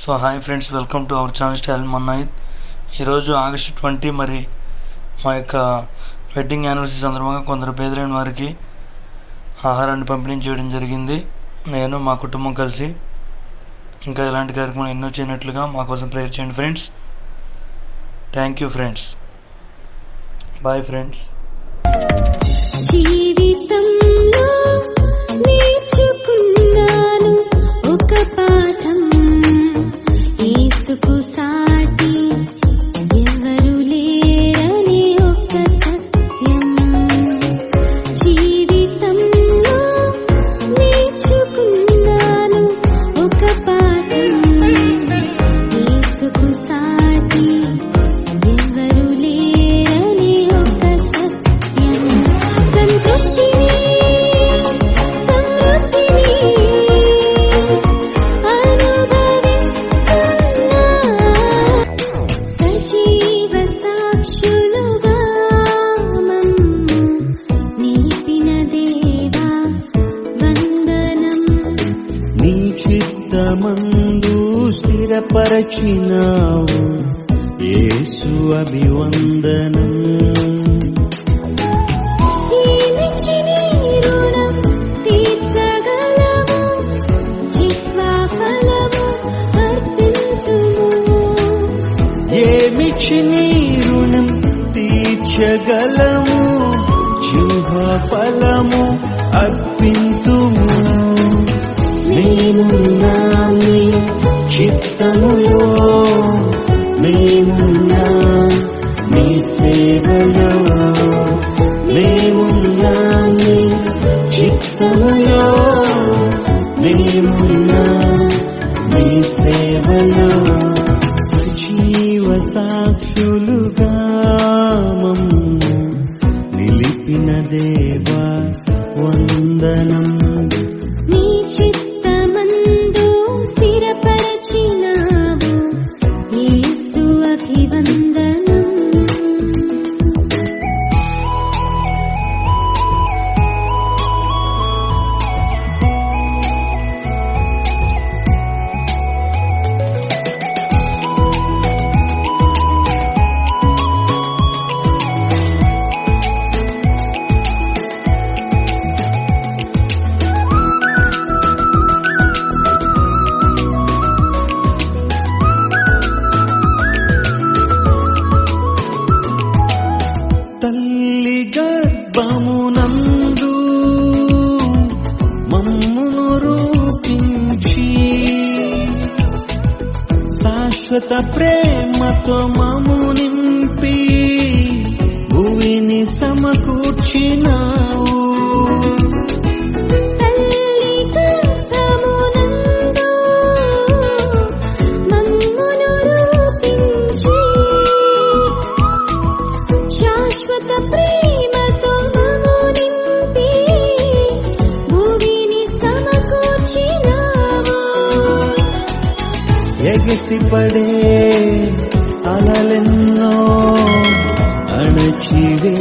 So hi friends, welcome to our channel style మన్నాయిద్. ఈరోజు August 20 మరి మా యొక్క వెడ్డింగ్ యానివర్సరీ సందర్భంగా కొందరు పేదలైన వారికి ఆహారాన్ని పంపిణీ చేయడం జరిగింది. నేను మా కుటుంబం కలిసి ఇంకా ఇలాంటి కార్యక్రమాలు ఎన్నో చేయనట్లుగా మా కోసం ప్రేయర్ చేయండి friends. Thank you friends. Bye friends. జీవితంలో నేర్చుకున్నాను ఒక పాఠం, యేసుకు సాటి ఎవరు లేరని ఒక సత్యం. జీవితంలో నేర్చుకున్నాను ఒక పాఠం, యేసుకు సాటి ఎవరు లేరని ఒక సత్యం. సంతృప్తిని సజీవ సాక్షులుగా మమ్ము నిలిపిన దేవా వందనం. నీ చిత్తమందు స్థిరపరచినావు యేసు అభివందనం. ఏమిచ్చి నీ రుణం తీర్చగలవు, జిహ్వా ఫలము అర్పింతుము. ఏమిచ్చి నీ రుణం తీర్చగలము, జిహ్వా ఫలము అర్పింతుము. మేమున్నాం నీ చిత్తములో, మేమున్నాం నీ సేవలో, మేమున్నాం నీ చిత్తములో, మేమున్నాం నీ సేవలో. సజీవ సాక్షులుగా మమ్ము నిలిపిన దేవా వందనం. నీ చిత్తమందు స్థిరపరచినావు యేసు అభివందనం. తల్లి గర్భమునందు మమ్మును రూపించి శాశ్వత ప్రేమతో మమ్ము నింపి భూమిని సమకూర్చినావు. తల్లి గర్భమునందు మమ్మును రూపించి శాశ్వత ప్రేమతో మమ్ము నింపి భూమిని సమకూర్చినావు. ఎగసిపడే అలలెన్నో అణచివే